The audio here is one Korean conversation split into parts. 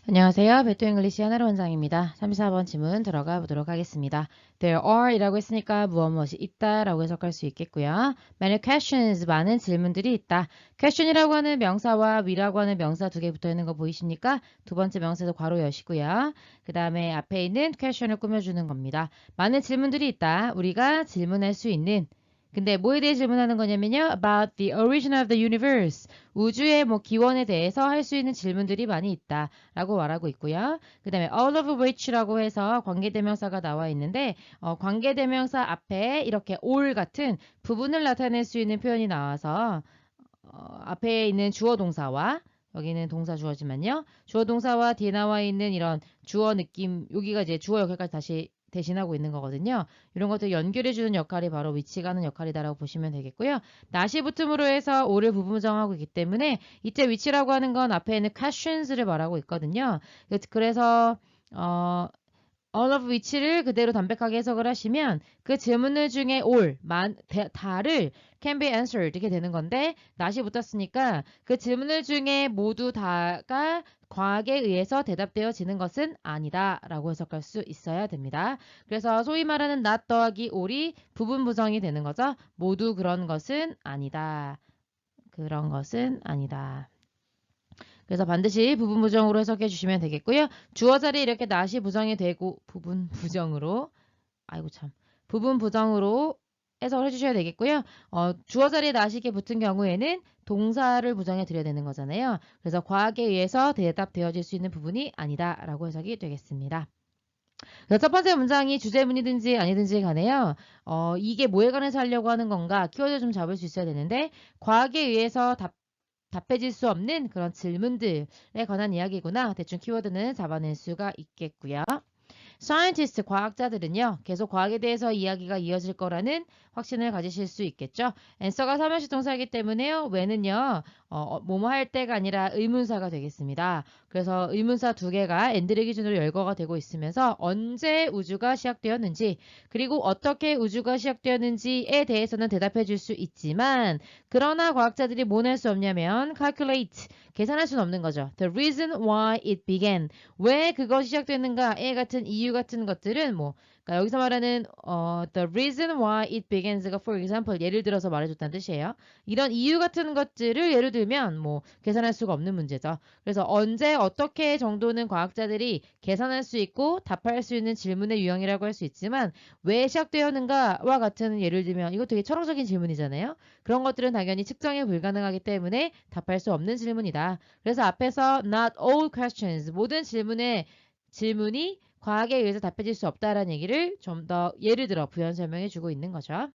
안녕하세요. 배트 잉글리시 하나로 원장입니다. 34번 지문 들어가 보도록 하겠습니다. There are 이라고 했으니까 무엇이 있다 라고 해석할 수 있겠고요. Many questions, 많은 질문들이 있다. question이라고 하는 명사와 we라고 하는 명사 두 개 붙어 있는 거 보이십니까? 두 번째 명사도 괄호 여시고요. 그 다음에 앞에 있는 question을 꾸며주는 겁니다. 많은 질문들이 있다. 우리가 질문할 수 있는 근데 뭐에 대해 질문하는 거냐면요. About the origin of the universe. 우주의 기원에 대해서 할 수 있는 질문들이 많이 있다. 라고 말하고 있고요. 그 다음에 all of which라고 해서 관계대명사가 나와 있는데 관계대명사 앞에 이렇게 all 같은 부분을 나타낼 수 있는 표현이 나와서 앞에 있는 주어 동사와 여기는 동사 주어지만요. 주어 동사와 뒤에 나와 있는 이런 주어 느낌 여기가 이제 주어 역할까지 다시 대신하고 있는 거거든요. 이런 것들 연결해주는 역할이 바로 위치가 하는 역할이다라고 보시면 되겠고요. 나시 붙음으로 해서 오를 부분정하고 있기 때문에 이때 위치라고 하는 건 앞에 있는 questions를 말하고 있거든요. 그래서 all of which를 그대로 담백하게 해석을 하시면 그 질문들 중에 all, 다를 can be answered 이렇게 되는 건데 not이 붙었으니까 그 질문들 중에 모두 다가 과학에 의해서 대답되어지는 것은 아니다 라고 해석할 수 있어야 됩니다. 그래서 소위 말하는 not 더하기 all이 부분 부정이 되는 거죠. 모두 그런 것은 아니다. 그런 것은 아니다. 그래서 반드시 부분 부정으로 해석해 주시면 되겠고요. 주어 자리에 이렇게 not이 부정이 되고 부분 부정으로 아이고 참 부분 부정으로 해석을 해주셔야 되겠고요. 주어 자리에 not이 이렇게 붙은 경우에는 동사를 부정해 드려야 되는 거잖아요. 그래서 과학에 의해서 대답되어질 수 있는 부분이 아니다 라고 해석이 되겠습니다. 첫 번째 문장이 주제문이든지 아니든지 간에요. 이게 뭐에 관해서 하려고 하는 건가 키워드 좀 잡을 수 있어야 되는데 과학에 의해서 답해질 수 없는 그런 질문들에 관한 이야기구나. 대충 키워드는 잡아낼 수가 있겠고요. scientist, 과학자들은요. 계속 과학에 대해서 이야기가 이어질 거라는 확신을 가지실 수 있겠죠. answer가 사명식 동사이기 때문에요. when은요. 뭐뭐 할 때가 아니라 의문사가 되겠습니다. 그래서 의문사 두 개가 and를 기준으로 열거가 되고 있으면서 언제 우주가 시작되었는지 그리고 어떻게 우주가 시작되었는지에 대해서는 대답해 줄 수 있지만 그러나 과학자들이 뭐 낼 수 없냐면 calculate, 계산할 수는 없는 거죠. The reason why it began, 왜 그것이 시작됐는가에 같은 이유 같은 것들은 그러니까 여기서 말하는 the reason why it begans가 for example 예를 들어서 말해줬다는 뜻이에요. 이런 이유 같은 것들을 예를 들면 계산할 수가 없는 문제죠. 그래서 언제 어떻게 정도는 과학자들이 계산할 수 있고 답할 수 있는 질문의 유형이라고 할 수 있지만 왜 시작되었는가와 같은 예를 들면 이거 되게 철학적인 질문이잖아요. 그런 것들은 당연히 측정이 불가능하기 때문에 답할 수 없는 질문이다. 그래서 앞에서 not all questions, 모든 질문이 과학에 의해서 답해질 수 없다라는 얘기를 좀 더 예를 들어 부연 설명해 주고 있는 거죠.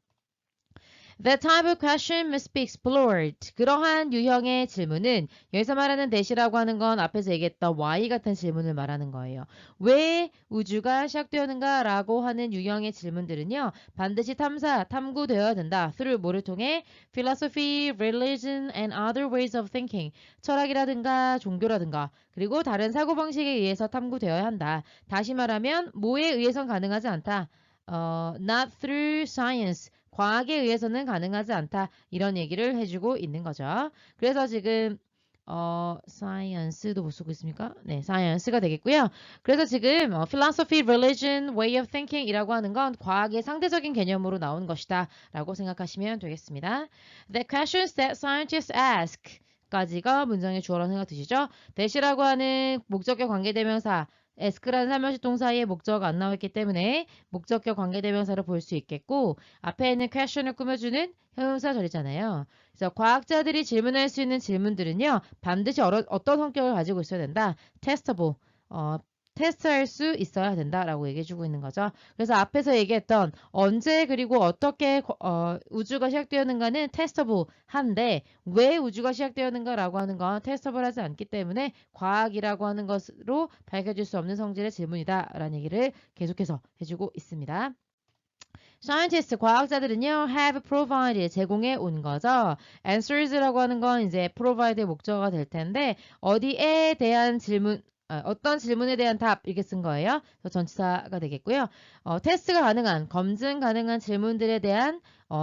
That type of question must be explored. 그러한 유형의 질문은 여기서 말하는 that이라고 하는 건 앞에서 얘기했던 why 같은 질문을 말하는 거예요. 왜 우주가 시작되었는가 라고 하는 유형의 질문들은요. 반드시 탐구되어야 된다. through 뭐를 통해? philosophy, religion, and other ways of thinking. 철학이라든가 종교라든가 그리고 다른 사고방식에 의해서 탐구되어야 한다. 다시 말하면 뭐에 의해선 가능하지 않다. not through science. 과학에 의해서는 가능하지 않다. 이런 얘기를 해주고 있는 거죠. 그래서 지금 science도 못 쓰고 있습니까? 네, science가 되겠고요. 그래서 지금 philosophy, religion, way of thinking 이라고 하는 건 과학의 상대적인 개념으로 나온 것이다. 라고 생각하시면 되겠습니다. The questions that scientists ask 까지가 문장의 주어라는 생각 드시죠? that이라고 하는 목적격 관계대명사 ask라는 삼형식 동사의 목적 안 나와 있기 때문에 목적격 관계대명사를 볼 수 있겠고 앞에 있는 question을 꾸며주는 형용사 절이잖아요. 그래서 과학자들이 질문할 수 있는 질문들은요. 반드시 어떤 성격을 가지고 있어야 된다. testable, 테스트할 수 있어야 된다라고 얘기해주고 있는 거죠. 그래서 앞에서 얘기했던 언제 그리고 어떻게 우주가 시작되었는가는 테스터블 한데 왜 우주가 시작되었는가라고 하는 건 테스터블 하지 않기 때문에 과학이라고 하는 것으로 밝혀질 수 없는 성질의 질문이다 라는 얘기를 계속해서 해주고 있습니다. scientists, 과학자들은요, have provided, 제공해 온 거죠. answers라고 하는 건 이제 provide의 목적어가 될 텐데, 어디에 대한 질문, 어떤 질문에 대한 답 이렇게 쓴 거예요. 그래서 전치사가 되겠고요. 테스트가 가능한, 검증 가능한 질문들에 대한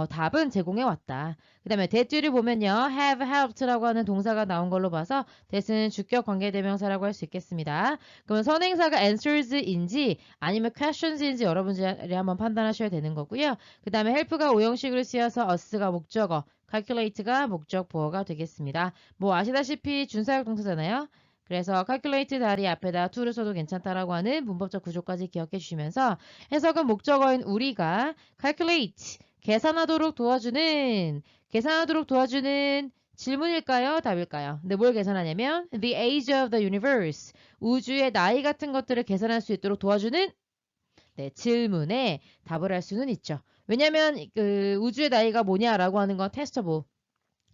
답은 제공해 왔다. 그 다음에 that를 보면요. have helped라고 하는 동사가 나온 걸로 봐서 that은 주격 관계대명사라고 할 수 있겠습니다. 그러면 선행사가 answers인지 아니면 questions인지 여러분들이 한번 판단하셔야 되는 거고요. 그 다음에 help가 오형식으로 쓰여서 us가 목적어, calculate가 목적 보어가 되겠습니다. 뭐 아시다시피 준사역 동사잖아요. 그래서 calculate 다리 앞에다 to를 써도 괜찮다라고 하는 문법적 구조까지 기억해 주시면서 해석은 목적어인 우리가 calculate 계산하도록 도와주는 질문일까요? 답일까요? 근데 뭘 계산하냐면 the age of the universe 우주의 나이 같은 것들을 계산할 수 있도록 도와주는 네, 질문에 답을 할 수는 있죠. 왜냐면 그 우주의 나이가 뭐냐라고 하는 건 테스터블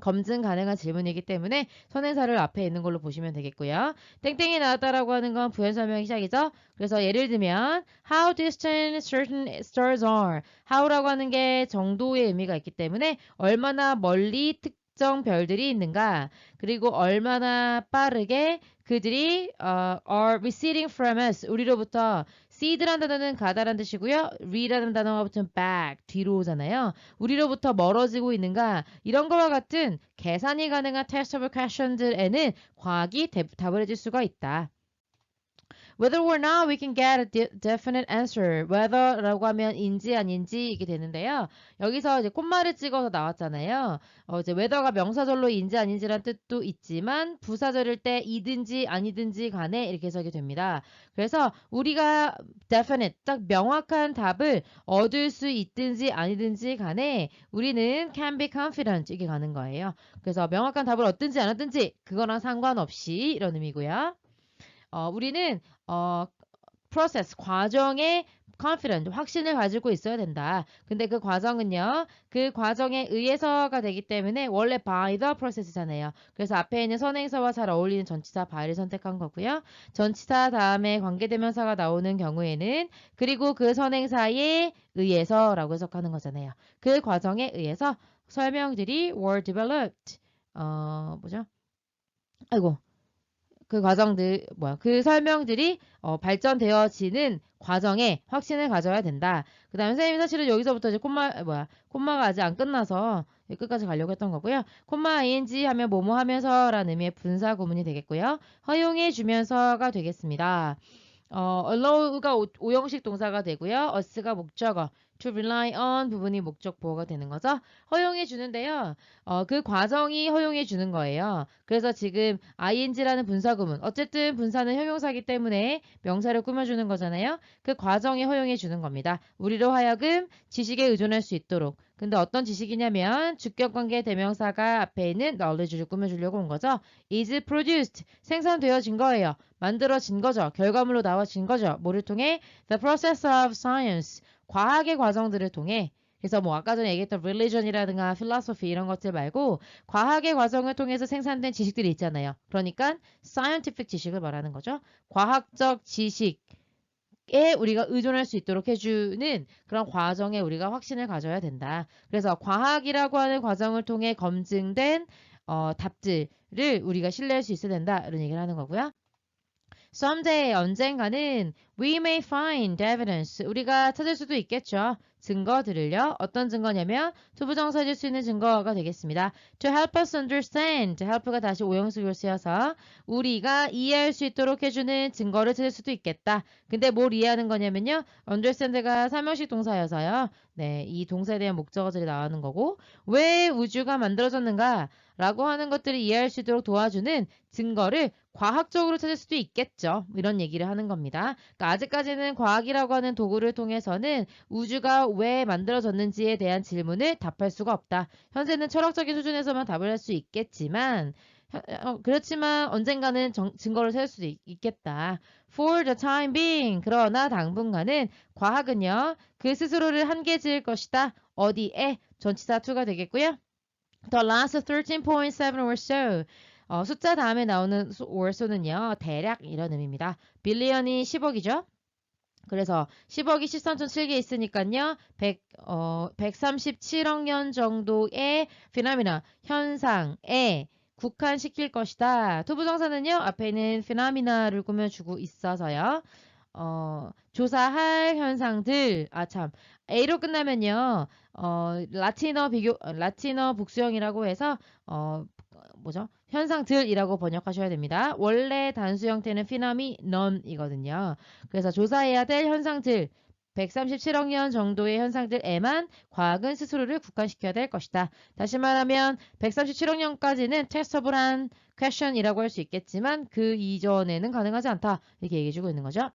검증 가능한 질문이기 때문에 선행사를 앞에 있는 걸로 보시면 되겠고요. 땡땡이 나왔다라고 하는 건 부연 설명이 시작이죠. 그래서 예를 들면 how distant certain stars are. how라고 하는 게 정도의 의미가 있기 때문에 얼마나 멀리 특정 별들이 있는가 그리고 얼마나 빠르게 그들이 are receding from us 우리로부터 reced라는 단어는 가다란 뜻이고요. re라는 단어가 붙은 back 뒤로 오잖아요. 우리로부터 멀어지고 있는가 이런 거와 같은 계산이 가능한 testable questions에는 과학이 답을 해줄 수가 있다. Whether or not we can get a definite answer. whether라고 하면 인지 아닌지 이게 되는데요. 여기서 이제 콤마를 찍어서 나왔잖아요. 이제 whether가 명사절로 인지 아닌지란 뜻도 있지만 부사절일 때 이든지 아니든지 간에 이렇게 해석이 됩니다. 그래서 우리가 definite 딱 명확한 답을 얻을 수 있든지 아니든지 간에 우리는 can be confident 이게 가는 거예요. 그래서 명확한 답을 얻든지 안 얻든지 그거랑 상관없이 이런 의미고요. 우리는 process 과정에 confident 확신을 가지고 있어야 된다. 근데 그 과정은요. 그 과정에 의해서가 되기 때문에 원래 by the process잖아요. 그래서 앞에 있는 선행사와 잘 어울리는 전치사 by를 선택한 거고요. 전치사 다음에 관계대명사가 나오는 경우에는 그리고 그 선행사에 의해서라고 해석하는 거잖아요. 그 과정에 의해서 설명들이 were developed. 뭐죠? 아이고. 그 설명들이 발전되어지는 과정에 확신을 가져야 된다. 그 다음에 선생님이 사실은 여기서부터 이제 콤마가 아직 안 끝나서 끝까지 가려고 했던 거고요. 콤마 ing 하면 뭐뭐 하면서라는 의미의 분사 구문이 되겠고요. 허용해 주면서가 되겠습니다. allow가 오형식 동사가 되고요. us가 목적어, to rely on 부분이 목적 보어가 되는 거죠. 허용해 주는데요. 그 과정이 허용해 주는 거예요. 그래서 지금 ing라는 분사 구문, 어쨌든 분사는 형용사기 때문에 명사를 꾸며주는 거잖아요. 그 과정이 허용해 주는 겁니다. 우리로 하여금 지식에 의존할 수 있도록. 근데 어떤 지식이냐면 주격관계 대명사가 앞에 있는 knowledge를 꾸며주려고 온 거죠. is produced, 생산되어진 거예요. 만들어진 거죠. 결과물로 나와진 거죠. 뭐를 통해? The process of science, 과학의 과정들을 통해. 그래서 뭐 아까 전에 얘기했던 religion이라든가 philosophy 이런 것들 말고 과학의 과정을 통해서 생산된 지식들이 있잖아요. 그러니까 scientific 지식을 말하는 거죠. 과학적 지식 에 우리가 의존할 수 있도록 해주는 그런 과정에 우리가 확신을 가져야 된다. 그래서 과학이라고 하는 과정을 통해 검증된 답들을 우리가 신뢰할 수 있어야 된다. 이런 얘기를 하는 거고요. Someday 언젠가는 we may find evidence 우리가 찾을 수도 있겠죠. 증거들을요. 어떤 증거냐면 투부정사일 수 있는 증거가 되겠습니다. To help us understand help가 다시 오형식으로 쓰여서 우리가 이해할 수 있도록 해주는 증거를 찾을 수도 있겠다. 근데 뭘 이해하는 거냐면요. understand가 삼형식 동사여서요. 네, 이 동사에 대한 목적어들이 나오는 거고 왜 우주가 만들어졌는가 라고 하는 것들을 이해할 수 있도록 도와주는 증거를 과학적으로 찾을 수도 있겠죠. 이런 얘기를 하는 겁니다. 그러니까 아직까지는 과학이라고 하는 도구를 통해서는 우주가 왜 만들어졌는지에 대한 질문을 답할 수가 없다. 현재는 철학적인 수준에서만 답을 할 수 있겠지만 그렇지만 언젠가는 증거를 찾을 수도 있겠다. For the time being 그러나 당분간은 과학은요. 그 스스로를 한계 지을 것이다. 어디에? 전치사 to가 되겠고요. The last 13.7 or so 숫자 다음에 나오는 or so는요. 대략 이런 의미입니다. 빌리언이 10억이죠. 그래서 10억이 13.7개 있으니까요. 137억 년 정도의 피노미나 현상에 국한시킬 것이다. 투부정사는요. 앞에 있는 phenomena를 꾸며주고 있어서요. 조사할 현상들. A로 끝나면요. 라틴어 복수형이라고 해서 현상들이라고 번역하셔야 됩니다. 원래 단수 형태는 phenomenon이거든요. 그래서 조사해야 될 현상들 137억 년 정도의 현상들에만 과학은 스스로를 국한시켜야 될 것이다. 다시 말하면 137억 년까지는 테스터블한 question이라고 할 수 있겠지만 그 이전에는 가능하지 않다. 이렇게 얘기해주고 있는 거죠.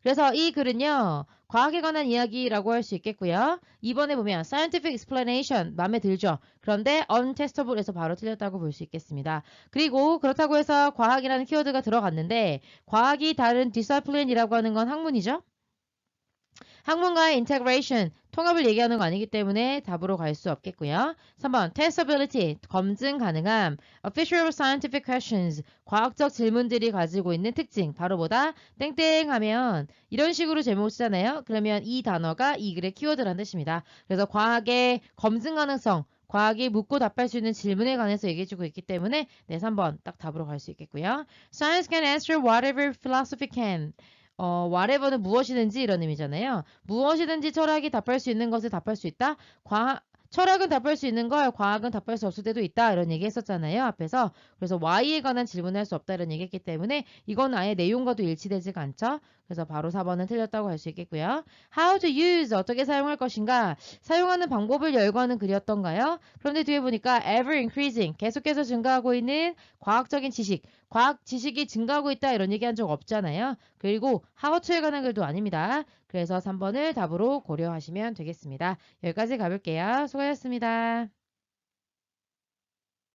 그래서 이 글은요. 과학에 관한 이야기라고 할 수 있겠고요. 2번에 보면 scientific explanation 마음에 들죠. 그런데 untestable에서 바로 틀렸다고 볼 수 있겠습니다. 그리고 그렇다고 해서 과학이라는 키워드가 들어갔는데 과학이 다른 discipline이라고 하는 건 학문이죠. 학문과의 integration, 통합을 얘기하는 거 아니기 때문에 답으로 갈 수 없겠고요. 3번, testability, 검증 가능함. official scientific questions, 과학적 질문들이 가지고 있는 특징. 바로 뭐다? 땡땡 하면 이런 식으로 제목을 쓰잖아요. 그러면 이 단어가 이 글의 키워드라는 뜻입니다. 그래서 과학의 검증 가능성, 과학이 묻고 답할 수 있는 질문에 관해서 얘기해주고 있기 때문에 3번 딱 답으로 갈 수 있겠고요. Science can answer whatever philosophy can. whatever는 무엇이든지 이런 의미잖아요. 무엇이든지 철학이 답할 수 있는 것을 답할 수 있다. 철학은 답할 수 있는 걸 과학은 답할 수 없을 때도 있다. 이런 얘기 했었잖아요. 앞에서. 그래서 Y에 관한 질문을 할 수 없다. 이런 얘기 했기 때문에 이건 아예 내용과도 일치되지가 않죠. 그래서 바로 4번은 틀렸다고 할 수 있겠고요. How to use, 어떻게 사용할 것인가. 사용하는 방법을 열거하는 글이었던가요? 그런데 뒤에 보니까 ever increasing, 계속해서 증가하고 있는 과학적인 지식. 과학 지식이 증가하고 있다. 이런 얘기한 적 없잖아요. 그리고 how to에 관한 글도 아닙니다. 그래서 3번을 답으로 고려하시면 되겠습니다. 여기까지 가볼게요. 수고하셨습니다.